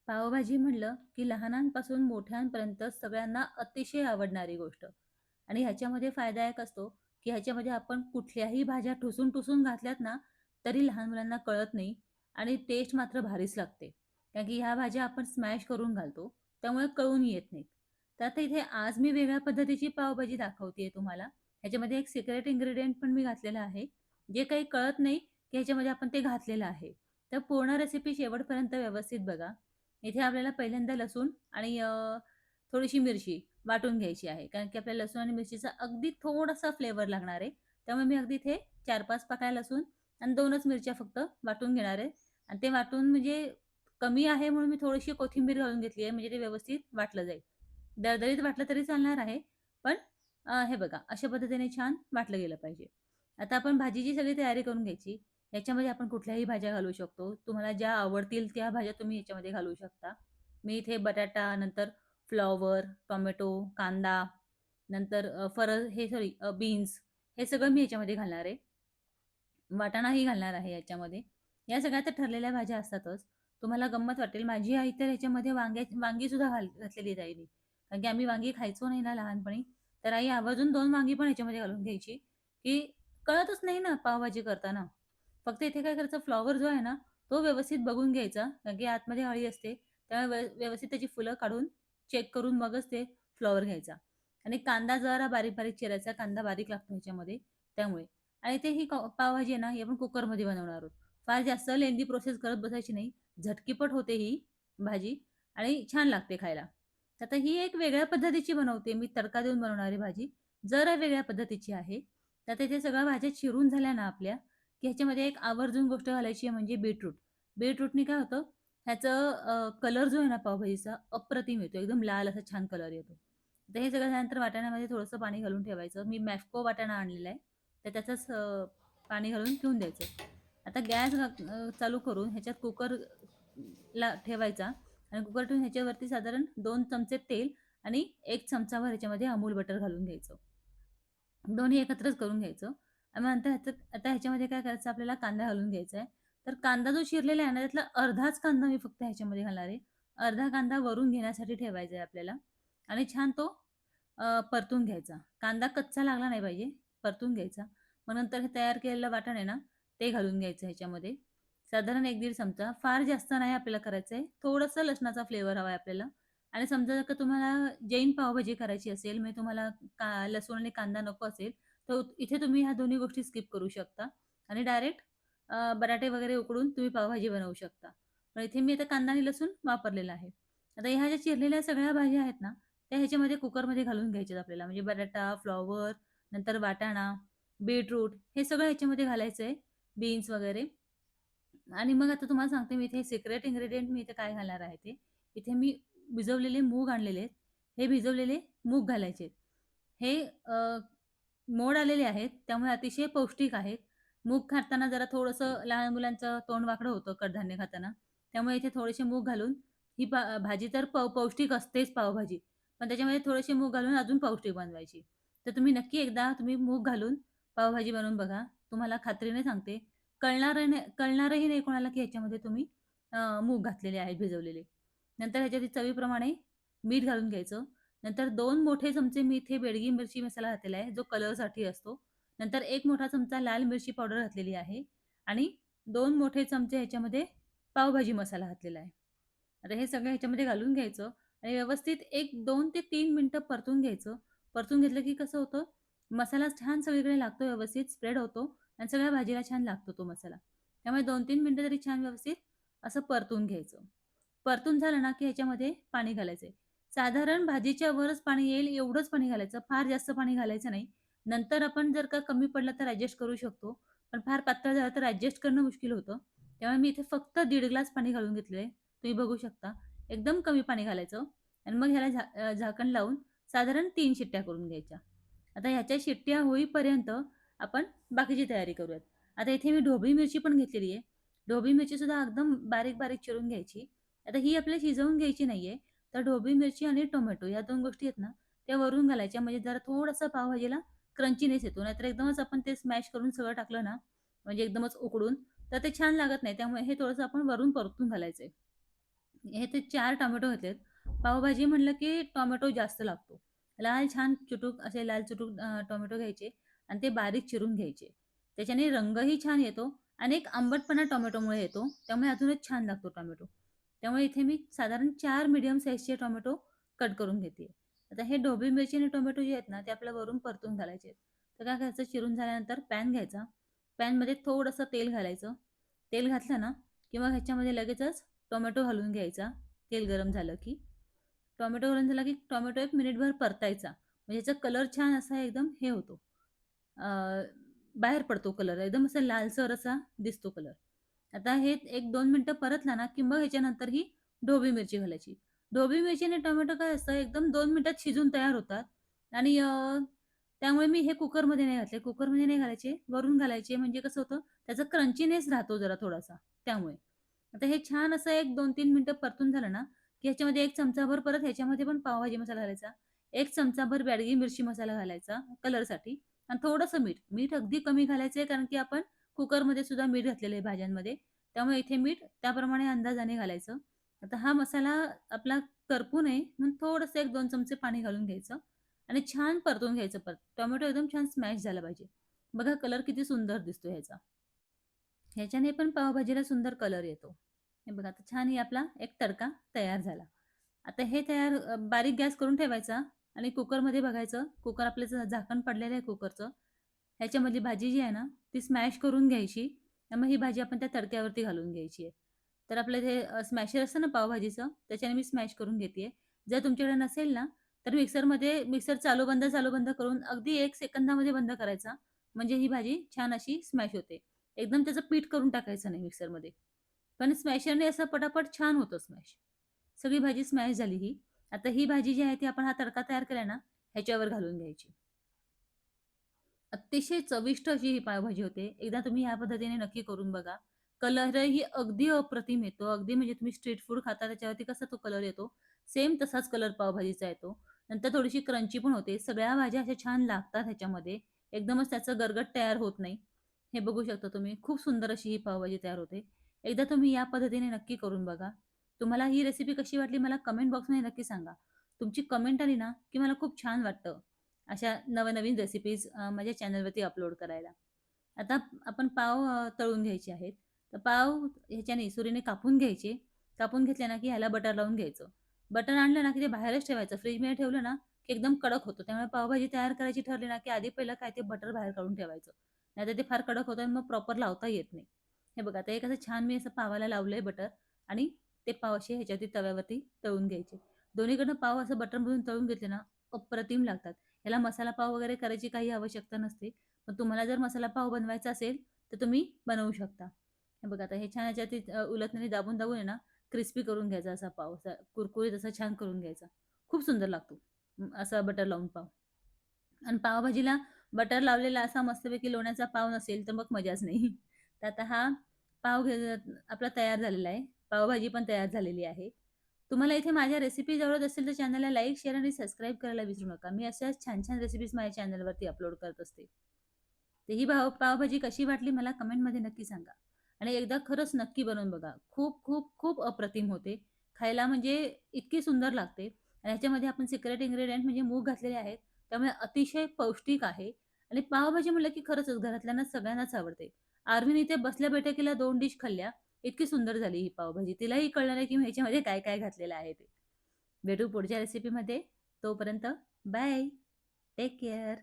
पावभाजी म्हटलं, की लहानांपासून मोठ्यांपर्यंत सगळ्यांना अतिशय आवडणारी गोष्ट आणि ह्याच्यामध्ये फायदा एक असतो, की ह्याच्यामध्ये आपण कुठल्याही भाज्या ठुसून-ठुसून घातल्यात ना, तरी लहान मुलांना कळत नाही आणि टेस्ट मात्र भारीच लागते. कारण की ह्या भाज्या आपण स्मॅश करून घालतो, त्यामुळे कळून येत नाहीत. तर आता इथे आज मी वेगळ्या पद्धतीची पावभाजी दाखवतेय तुम्हाला. ह्याच्यामध्ये एक सिक्रेट इन्ग्रीडियंट पण मी घातलेला आहे. जे काही कळत नाही, की ह्याच्यामध्ये आपण ते घातलेलं आहे. तर पूर्ण रेसिपी शेवटपर्यंत व्यवस्थित बघा. इथे आपल्याला पहिल्यांदा लसूण आणि थोडीशी मिरची वाटून घ्यायची आहे. कारण की आपल्याला लसूण आणि मिरचीचा अगदी थोडासा फ्लेवर लागणार आहे. त्यामुळे मी अगदी इथे 4-5 पाकळ्या लसूण आणि 2च मिरच्या फक्त वाटून घेणार आहे. आणि ते वाटून म्हणजे कमी आहे म्हणून मी थोडीशी कोथिंबीर घालून घेतली आहे, म्हणजे ते व्यवस्थित वाटलं जाईल. दरदरीत वाटलं तरी चालणार आहे. पण हे बघा अशा पद्धतीने छान वाटलं गेलं पाहिजे. आता आपण भाजीची सगळी तयारी करून घ्यायची. याच्यामध्ये आपण कुठल्याही भाज्या घालू शकतो. तुम्हाला ज्या आवडतील त्या भाज्या तुम्ही याच्यामध्ये घालू शकता. मी इथे बटाटा, नंतर फ्लॉवर, टोमॅटो, कांदा, नंतर हे सॉरी बीन्स हे सगळं मी याच्यामध्ये घालणार आहे. वाटाणाही घालणार आहे याच्यामध्ये. या सगळ्या तर ठरलेल्या भाज्या असतातच. तुम्हाला गंमत वाटेल, माझी आई तर ह्याच्यामध्ये वांगीसुद्धा घातलेली आहेत आईने. कारण की आम्ही वांगी खायचो नाही ना लहानपणी, तर आई आवर्जून 2 वांगी पण ह्याच्यामध्ये घालून घ्यायची, की कळतच नाही ना पावभाजी करताना. फक्त इथे काय करायचं फ्लॉवर जो आहे ना, तो व्यवस्थित बघून घ्यायचा, कारण की आतमध्ये अळी असते. त्यामुळे व्यवस्थित त्याची फुलं काढून चेक करून मगच ते फ्लॉवर घ्यायचा. आणि कांदा जरा बारीक-बारीक चिरायचा. कांदा बारीक लागतो ह्याच्यामध्ये त्यामुळे. आणि ते ही पावभाजी आहे ना, ही आपण कुकरमध्ये बनवणार आहोत. फार जास्त लेंदी प्रोसेस करत बसायची नाही. झटकीपट होते ही भाजी आणि छान लागते खायला. तर आता ही एक वेगळ्या पद्धतीची बनवते मी तडका देऊन बनवणारी भाजी. जरा वेगळ्या पद्धतीची आहे. तर तिथे सगळ्या भाज्या चिरून झाल्या ना आपल्या, की ह्याच्यामध्ये एक आवर्जून गोष्ट घालायची आहे म्हणजे बीटरूट. बीटरूटनी काय होतं, ह्याचं कलर जो आहे ना पावभाजीचा अप्रतिम येतो. एकदम लाल असा छान कलर येतो. तर हे सगळं झाल्यानंतर वाटाण्यामध्ये थोडंसं पाणी घालून ठेवायचं. मी मॅफ्को वाटाणा आणलेला आहे. तर त्याचंच पाणी घालून ठेवून द्यायचं. आता चालू करून ह्याच्यात ला ठेवायचा आणि कुकर ठेवून ह्याच्यावरती साधारण 2 चमचे तेल आणि 1 चमचाभर ह्याच्यामध्ये अमूल बटर घालून घ्यायचं. दोन्ही एकत्रच करून घ्यायचं आणि मग नंतर आता ह्याच्यामध्ये काय करायचं आपल्याला कांदा घालून घ्यायचा आहे. तर कांदा जो चिरलेला आहे ना, त्यातला अर्धाच कांदा मी फक्त ह्याच्यामध्ये घालणार आहे. अर्धा कांदा वरून घेण्यासाठी ठेवायचा आहे आपल्याला आणि छान तो परतून घ्यायचा. कांदा कच्चा लागला नाही पाहिजे, परतून घ्यायचा. मग नंतर हे तयार केलेलं वाटण आहे ना, ते घालून घ्यायचं ह्याच्यामध्ये. साधारण 1-1.5 चमचा. फार जास्त नाही आपल्याला करायचं आहे. थोडंसं लसणाचा फ्लेवर हवा आहे आपल्याला आणि समजा जर का तुम्हाला जैन पावभाजी करायची असेल, म्हणजे तुम्हाला लसूण आणि कांदा नको असेल, तर इथे तुम्ही ह्या दोन्ही गोष्टी स्किप करू शकता आणि डायरेक्ट बटाटे वगैरे उकडून तुम्ही पावभाजी बनवू शकता. पण इथे मी आता कांदा आणि लसूण वापरलेला आहे. आता ह्या ज्या चिरलेल्या सगळ्या भाज्या आहेत ना, त्या ह्याच्यामध्ये कुकरमध्ये घालून घ्यायच्यात आपल्याला. म्हणजे बटाटा, फ्लॉवर, नंतर वाटाणा, बीटरूट हे सगळं ह्याच्यामध्ये घालायचं आहे, बीन्स वगैरे. आणि मग आता तुम्हाला सांगते मी इथे सिक्रेट इन्ग्रीडियंट मी इथे काय घालणार आहे ते. इथे मी भिजवलेले मूग आणलेले आहेत. हे भिजवलेले मूग घालायचे आहेत. हे मोड आलेले आहेत, त्यामुळे अतिशय पौष्टिक आहेत. मूग खाताना जरा थोडंसं लहान मुलांचं तोंड वाकडं होतं कडधान्य खाताना. त्यामुळे इथे थोडेसे मूग घालून ही भाजी तर पौष्टिक असतेच पावभाजी. पण त्याच्यामध्ये थोडेसे मूग घालून अजून पौष्टिक बनवायची. तर तुम्ही नक्की एकदा तुम्ही मूग घालून पावभाजी बनवून बघा. तुम्हाला खात्रीने सांगते कळणारही नाही कोणाला, की ह्याच्यामध्ये तुम्ही मूग घातलेले आहेत भिजवलेले. नंतर ह्याच्यात चवीप्रमाणे मीठ घालून घ्यायचं. नंतर 2 मोठे चमचे मी इथे बेडगी मिरची मसाला घातलेला आहे, जो कलरसाठी असतो. नंतर 1 मोठा चमचा लाल मिरची पावडर घातलेली आहे आणि 2 मोठे चमचे ह्याच्यामध्ये पावभाजी मसाला घातलेला आहे. आता हे सगळं ह्याच्यामध्ये घालून घ्यायचं आणि व्यवस्थित एक 2 ते 3 मिनिटं परतून घ्यायचं. परतून घेतलं की कसं होतं, मसाला छान सगळीकडे लागतो, व्यवस्थित स्प्रेड होतो आणि सगळ्या भाजीला छान लागतो तो मसाला. त्यामुळे 2-3 मिनिटं तरी छान व्यवस्थित असं परतून घ्यायचं. परतून झालं ना, की ह्याच्यामध्ये पाणी घालायचंय. साधारण भाजीच्या वरच पाणी येईल एवढंच पाणी घालायचं. फार जास्त पाणी घालायचं नाही. नंतर आपण जर का कमी पडलं तर ॲडजस्ट करू शकतो. पण फार पातळ झालं तर ॲडजस्ट करणं मुश्किल होतं. त्यामुळे मी इथे फक्त 1.5 ग्लास पाणी घालून घेतलंय. तुम्ही बघू शकता. एकदम कमी पाणी घालायचं आणि मग ह्याला झाकण लावून साधारण 3 शिट्ट्या करून घ्यायच्या. आता ह्याच्या शिट्ट्या होईपर्यंत आपण बाकीची तयारी करूयात. आता इथे मी ढोबळी मिरची पण घेतलेली आहे. ढोबळी मिरचीसुद्धा एकदम बारीक-बारीक चिरून घ्यायची. आता ही आपल्याला शिजवून घ्यायची नाहीये. तर ढोबळी मिरची आणि टोमॅटो या 2 गोष्टी आहेत ना, त्या वरून घालायच्या म्हणजे जरा थोडंसं पावभाजीला क्रंचीनेस येतो. नाहीतर एकदमच आपण ते स्मॅश करून सगळं टाकलं ना, म्हणजे एकदमच उकडून, तर ते छान लागत नाही. त्यामुळे हे थोडंसं आपण वरून परतून घालायचंय. हे ते 4 टोमॅटो घेतलेत. पावभाजी म्हटलं की टोमॅटो जास्त लागतो. लाल छान चुटूक असे लाल चुटूक टोमॅटो घ्यायचे आणि ते बारीक चिरून घ्यायचे. त्याच्याने रंगही छान येतो आणि एक आंबटपणा टोमॅटोमुळे येतो. त्यामुळे अजूनच छान लागतो टोमॅटो. त्यामुळे इथे मी साधारण 4 मीडियम साइजचे टोमॅटो कट करून घेते. आता हे ढोबळी मिरची आणि टोमॅटो जे आहेत ना, ते आपल्या वरून परतून घालायचे आहेत. तर काय करायचं, चिरून झाल्यानंतर पॅन घ्यायचा. पॅनमध्ये थोडंसं तेल घालायचं. तेल घातलं ना, की ह्याच्यामध्ये लगेचच टोमॅटो घालून घ्यायचा. तेल गरम झालं की. टोमॅटो घालून झाला की टोमॅटो 1 मिनिटभर परतायचा. म्हणजे याचा कलर छान असा एकदम हे होतो. अ, बाहेर पडतो कलर. एकदम असा लालसर असा दिसतो कलर. आता हे 1-2 मिनिटं परतला ना, की मग ह्याच्यानंतर ही ढोबळी मिरची घालायची. ढोबळी मिरची आणि टोमॅटो काय असतं एकदम 2 मिनिटात शिजून तयार होतात आणि त्यामुळे मी हे कुकरमध्ये नाही घातले. कुकरमध्ये नाही घालायचे, वरून घालायचे म्हणजे कसं होतं त्याचा क्रंचीनेस राहतो जरा थोडासा त्यामुळे. आता हे छान असं एक 2-3 मिनिटं परतून झालं ना, की ह्याच्यामध्ये 1 चमचाभर परत ह्याच्यामध्ये पण पावभाजी मसाला घालायचा. 1 चमचाभर बेडगी मिरची मसाला घालायचा कलरसाठी आणि थोडंसं मीठ. मीठ अगदी कमी घालायचं आहे कारण की आपण कुकरमध्ये सुद्धा मीठ घातलेलं आहे भाज्यांमध्ये. त्यामुळे इथे मीठ त्याप्रमाणे अंदाजाने घालायचं. आता हा मसाला आपला करपू नये म्हणून थोडंसं 1-2 चमचे पाणी घालून घ्यायचं आणि छान परतून घ्यायचं परत. टोमॅटो एकदम छान स्मॅश झाला पाहिजे. बघा कलर किती सुंदर दिसतो ह्याचा. ह्याच्याने पण पावभाजीला सुंदर कलर येतो. हे बघा आता छान ही आपला एक तडका तयार झाला. आता हे बारीक गॅस करून ठेवायचा आणि कुकरमध्ये बघायचं. कुकर आपलं झाकण पडलेलं आहे कुकरचं. ह्याच्यामधली भाजी जी आहे ना, ती स्मॅश करून घ्यायची. आणि मग ही भाजी आपण त्या तडक्यावरती घालून घ्यायची आहे. तर आपलं जे स्मॅशर असतं ना पावभाजीचं, त्याच्याने मी स्मॅश करून घेते जर तुमच्याकडे नसेल ना, तर मिक्सर चालू बंद करून अगदी 1 सेकंदामध्ये बंद करायचा. म्हणजे ही भाजी छान अशी स्मॅश होते. एकदम त्याचं पीठ करून टाकायचं नाही मिक्सरमध्ये. पण स्मॅशरने असं पटापट छान होतं स्मॅश. सगळी भाजी स्मॅश झाली ही. आता ही भाजी जी आहे ती आपण हा तडका तयार केलाय ना, ह्याच्यावर घालून घ्यायची. अतिशय चविष्ट अशी ही पावभाजी होते. एकदा तुम्ही ह्या पद्धतीने नक्की करून बघा. कलरही अगदी अप्रतिम येतो. अगदी म्हणजे तुम्ही स्ट्रीट फूड खाता त्याच्यावरती कसा तो कलर येतो, सेम तसाच कलर पावभाजीचा येतो. नंतर थोडीशी क्रंची पण होते. सगळ्या भाज्या अशा छान लागतात ह्याच्यामध्ये. एकदमच त्याचं गरगट तयार होत नाही. हे बघू शकता तुम्ही. खूप सुंदर अशी ही पावभाजी तयार होते. एकदा तुम्ही या पद्धतीने नक्की करून बघा. तुम्हाला ही रेसिपी कशी वाटली मला कमेंट बॉक्समध्ये नक्की सांगा. तुमची कमेंट आली ना, की मला खूप छान वाटतं. अशा नवनवीन रेसिपीज माझ्या चॅनलवरती अपलोड करायला. आता आपण पाव तळून घ्यायचे आहेत. तर पाव ह्याच्याने सुरीने कापून घ्यायचे. कापून घेतले ना, की ह्याला बटर लावून घ्यायचं. बटर आणलं ना, की ते बाहेरच ठेवायचं. फ्रिजमध्ये ठेवलं ना, की एकदम कडक होतं. त्यामुळे पावभाजी तयार करायची ठरली ना, की आधी पहिलं काय ते बटर बाहेर काढून ठेवायचं. नाहीतर ते फार कडक होतं आणि मग प्रॉपर लावता येत नाही. हे बघा आता एक असं छान मी असं पावाला लावलंय बटर आणि ते पाव असे ह्याच्यावरती तव्यावरती तळून घ्यायचे. दोन्हीकडनं पाव असं बटरमधून तळून घेतले ना, अप्रतिम लागतात. ह्याला मसाला पाव वगैरे करायची काही आवश्यकता नसते. पण तुम्हाला जर मसाला पाव बनवायचा असेल, तर तुम्ही बनवू शकता. हे बघा आता हे छान ह्याच्यावरती उलथण्याने दाबून-दाबून आहे ना, क्रिस्पी करून घ्यायचा असा पाव. असा कुरकुरीत असा छान करून घ्यायचा. खूप सुंदर लागतो. असा बटर लावून पाव. आणि पावभाजीला बटर लावलेला असा मस्तपैकी लोण्याचा पाव नसेल, तर मग मजाच नाही. तर आता हा आपला तयार झालेला आहे. पावभाजी पण तयार झालेली आहे. तुम्हाला इथे माझ्या रेसिपीज आवडत असतील, तर चॅनलला लाईक, शेअर आणि सबस्क्राईब करायला विसरू नका. मी अशाच छान-छान रेसिपीज माझ्या चॅनलवरती अपलोड करत असते. तर ही पावभाजी कशी वाटली मला कमेंटमध्ये नक्की सांगा. आणि एकदा खरंच नक्की बनवून बघा. खूप, खूप, खूप अप्रतिम होते. खायला म्हणजे इतकी सुंदर लागते आणि ह्याच्यामध्ये आपण सिक्रेट इन्ग्रीडियंट म्हणजे मूग घातलेले आहेत. त्यामुळे अतिशय पौष्टिक आहे आणि पावभाजी म्हटलं की खरंच घरातल्यांना सगळ्यांनाच आवडते. आर्वीन इथे बसल्या बैठकीला 2 डिश खाल्ल्या. इतकी सुंदर झाली ही पावभाजी. तिलाही कळलं नाही की ह्याच्यामध्ये काय-काय घातलेलं आहे ते. भेटू पुढच्या रेसिपीमध्ये. तोपर्यंत बाय. Take care.